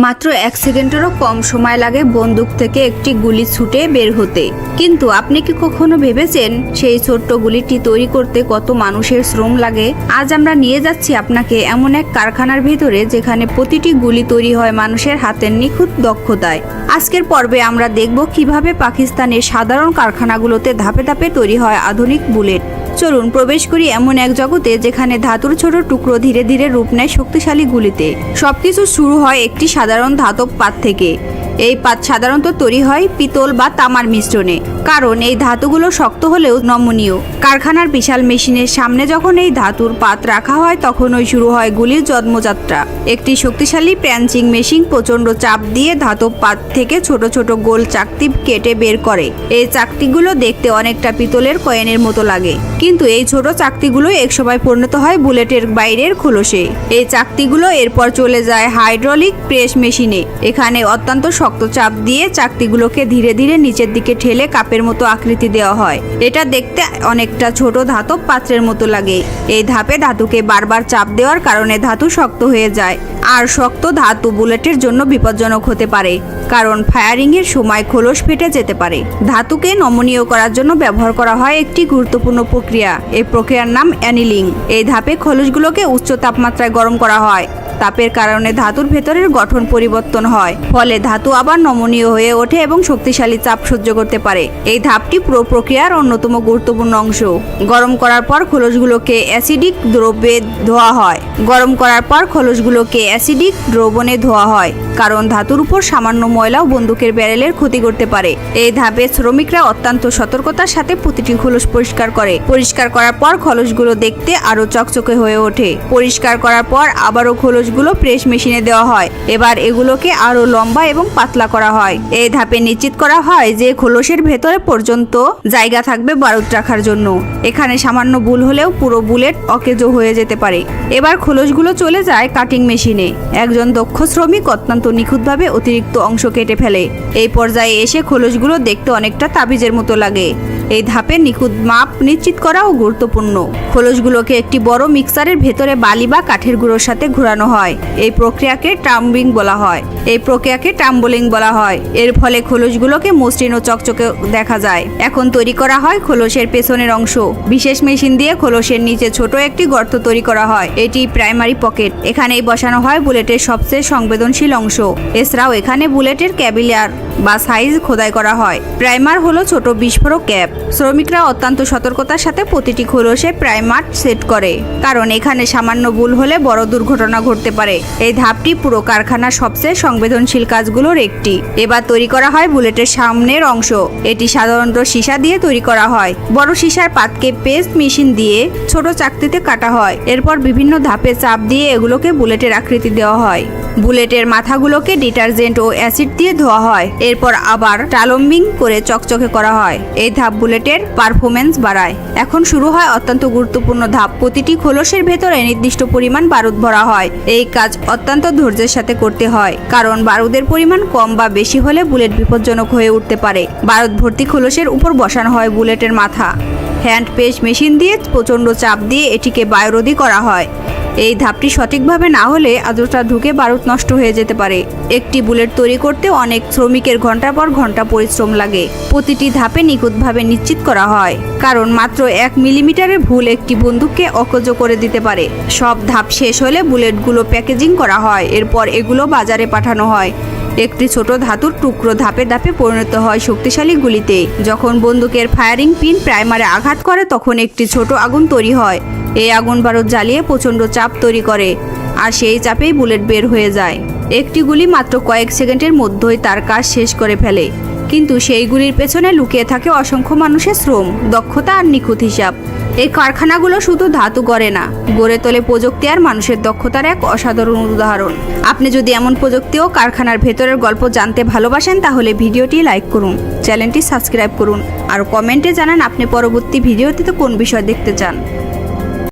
মাত্র 1 সেকেন্ডেরও কম সময় লাগে বন্দুক থেকে একটি গুলি ছুটে বের হতে। কিন্তু আপনি কি কখনো ভেবেছেন সেই ছোট্ট গুলিটি তৈরি করতে কত মানুষের শ্রম লাগে? আজ আমরা নিয়ে যাচ্ছি আপনাকে এমন এক কারখানার ভেতরে যেখানে প্রতিটি গুলি তৈরি হয় মানুষের হাতের নিখুঁত দক্ষতায়। আজকের পর্বে আমরা দেখব কিভাবে পাকিস্তানের সাধারণ কারখানাগুলোতে ধাপে ধাপে তৈরি হয় আধুনিক বুলেট। চলুন প্রবেশ করি এমন এক জগতে যেখানে ধাতুর ছোট টুকরো ধীরে ধীরে রূপ নেয় শক্তিশালী গুলিতে। সবকিছু শুরু হয় একটি সাধারণ ধাতব পাত থেকে। এই পাত সাধারণত তৈরি হয় পিতল বা তামার মিশ্রণে, কারণ এই ধাতুগুলো শক্ত হলেও নমনীয়। কারখানার বিশাল মেশিনের সামনে যখন এই ধাতুর পাত রাখা হয় তখনই শুরু হয় গুলির জন্মযাত্রা। একটি শক্তিশালী প্যাঞ্চিং মেশিন প্রচণ্ড চাপ দিয়ে ধাতব পাত থেকে ছোট ছোট গোল চাকতি কেটে বের করে। এই চাকতিগুলো দেখতে অনেকটা পিতলের কয়েনের মতো লাগে, কিন্তু এই ছোট চাকতিগুলো একসময় পরিণত হয় বুলেটের বাইরের খোলসে। এই চাকতিগুলো এরপর চলে যায় হাইড্রোলিক প্রেস মেশিনে। এখানে অত্যন্ত শক্ত চাপ দিয়ে চাকতিগুলোকে ধীরে ধীরে নিচের দিকে ঠেলে কাপের মতো আকৃতি দেওয়া হয়। এটা দেখতে অনেকটা ছোট ধাতব পাত্রের মতো লাগে। এই ধাপে ধাতুকে বারবার চাপ দেওয়ার কারণে ধাতু শক্ত হয়ে যায়, আর শক্ত ধাতু বুলেটের জন্য বিপজ্জনক হতে পারে, কারণ ফায়ারিং এর সময় খোলস ফেটে যেতে পারে। ধাতুকে নমনীয় করার জন্য ব্যবহার করা হয় একটি গুরুত্বপূর্ণ প্রক্রিয়া। এই প্রক্রিয়ার নাম অ্যানিলিং। এই ধাপে খোলসগুলোকে উচ্চ তাপমাত্রায় গরম করা হয়। তাপের কারণে ধাতুর ভেতরের গঠন পরিবর্তন হয়, ফলে ধাতু আবার নমনীয় হয়ে ওঠে এবং শক্তিশালী চাপ সহ্য করতে পারে। এই ধাপটি পুরো প্রক্রিয়ার অন্যতম গুরুত্বপূর্ণ অংশ। গরম করার পর খোলসগুলোকে অ্যাসিডিক দ্রব্যে ধোয়া হয়। দ্রবণে ধোয়া হয়, কারণ ধাতুর উপর সামান্য ময়লাও বন্দুকের ব্যারেলের ক্ষতি করতে পারে। এই ধাপে শ্রমিকরা অত্যন্ত সতর্কতার সাথে প্রতিটি খোলস পরিষ্কার করে। পরিষ্কার করার পর খোলসগুলো দেখতে আরো চকচকে হয়ে ওঠে। পরিষ্কার করার পর আবারও খোলসগুলো প্রেস মেশিনে দেওয়া হয়। এবার এগুলোকে আরো লম্বা এবং পাতলা করা হয়। এই ধাপে নিশ্চিত করা হয় যে খোলসের ভেতরে পর্যন্ত জায়গা থাকবে বারুদ রাখার জন্য। এখানে সামান্য ভুল হলেও পুরো বুলেট অকেজো হয়ে যেতে পারে। এবার খোলসগুলো চলে যায় কাটিং মেশিনে। একজন দক্ষ শ্রমিক অত্যন্ত নিখুঁতভাবে অতিরিক্ত অংশ কেটে ফেলে। এই পর্যায়ে এসে খোলসগুলো দেখতে অনেকটা তাবিজের মতো লাগে। এই ধাপে নিখুঁত মাপ নিশ্চিত করাও গুরুত্বপূর্ণ। খোলসগুলোকে একটি বড় মিক্সারের ভেতরে বালি বা কাঠের গুঁড়োর সাথে ঘোরানো হয়। এই প্রক্রিয়াকে টাম্বলিং বলা হয়। এর ফলে খোলসগুলোকে মসৃণ ও চকচকে দেখা যায়। এখন তৈরি করা হয় খোলসের পেছনের অংশ। বিশেষ মেশিন দিয়ে খোলসের নিচে ছোট একটি গর্ত তৈরি করা হয়। এটি প্রাইমারি পকেট। এখানেই বসানো হয় বুলেটের সবচেয়ে সংবেদনশীল অংশ। এছাড়াও এখানে বুলেটের ক্যাবিলার বা সাইজ খোদাই করা হয়। প্রাইমার হলো ছোট বিস্ফোরক ক্যাপ। শ্রমিকরা অত্যন্ত সতর্কতার সাথে প্রতিটি খোলসে প্রাইমার সেট করে, কারণ এখানে সামান্য ভুল হলে বড় দুর্ঘটনা ঘটতে পারে। এই ধাপটি পুরো কারখানার সবচেয়ে সংবেদনশীল কাজগুলোর একটি। এবার তৈরি করা হয় বুলেটের সামনের অংশ। এটি সাধারণত সীসা দিয়ে তৈরি করা হয়। বড় সীসার পাতকে পেস্ট মেশিন দিয়ে ছোট চাকতিতে কাটা হয়। এরপর বিভিন্ন ধাপে চাপ দিয়ে এগুলোকে বুলেটের আকৃতি দেওয়া হয়। বুলেটের মাথাগুলোকে ডিটারজেন্ট ও অ্যাসিড দিয়ে ধোয়া হয়। এরপর আবার টালম্বিং করে চকচকে করা হয়। এই ধাপ বুলেটের পারফরমেন্স বাড়ায়। এখন শুরু হয় অত্যন্ত গুরুত্বপূর্ণ ধাপ। প্রতিটি খোলসের ভেতরে নির্দিষ্ট পরিমাণ বারুদ ভরা হয়। এই কাজ অত্যন্ত ধৈর্যের সাথে করতে হয়, কারণ বারুদের পরিমাণ কম বা বেশি হলে বুলেট বিপজ্জনক হয়ে উঠতে পারে। বারুদ ভর্তি খোলসের উপর বসানো হয় বুলেটের মাথা। হ্যান্ড পেস্ট মেশিন দিয়ে প্রচণ্ড চাপ দিয়ে এটিকে বায়ুরোধী করা হয়। এই ধাপটি সঠিকভাবে না হলে আদ্রতা ঢুকে বারুদ নষ্ট হয়ে যেতে পারে। একটি বুলেট তৈরি করতে অনেক শ্রমিকের ঘন্টার পর ঘন্টা পরিশ্রম লাগে। প্রতিটি ধাপে নিখুঁতভাবে নিশ্চিত করা হয়, কারণ মাত্র 1 মিলিমিটারের ভুল একটি বন্দুককে অকেজো করে দিতে পারে। সব ধাপ শেষ হলে বুলেটগুলো প্যাকেজিং করা হয়। এরপর এগুলো বাজারে পাঠানো হয়। একটি ছোট ধাতুর টুকরো ধাপে ধাপে পরিণত হয় শক্তিশালী গুলিতে। যখন বন্দুকের ফায়ারিং পিন প্রাইমারে আঘাত করে তখন একটি ছোট আগুন তৈরি হয়। এই আগুন বারুদ জ্বালিয়ে প্রচণ্ড চাপ তৈরি করে, আর সেই চাপেই বুলেট বের হয়ে যায়। একটি গুলি মাত্র কয়েক সেকেন্ডের মধ্যেই তার কাজ শেষ করে ফেলে, কিন্তু সেই গুলির পেছনে লুকিয়ে থাকে অসংখ্য মানুষের শ্রম, দক্ষতা আর নিখুঁত হিসাব। এই কারখানাগুলো শুধু ধাতু গড়ে না, গড়ে তোলে প্রযুক্তি আর মানুষের দক্ষতার এক অসাধারণ উদাহরণ। আপনি যদি এমন প্রযুক্তি ও কারখানার ভেতরের গল্প জানতে ভালোবাসেন তাহলে ভিডিওটি লাইক করুন, চ্যানেলটি সাবস্ক্রাইব করুন আর কমেন্টে জানান আপনি পরবর্তী ভিডিওটিতে কোন বিষয় দেখতে চান।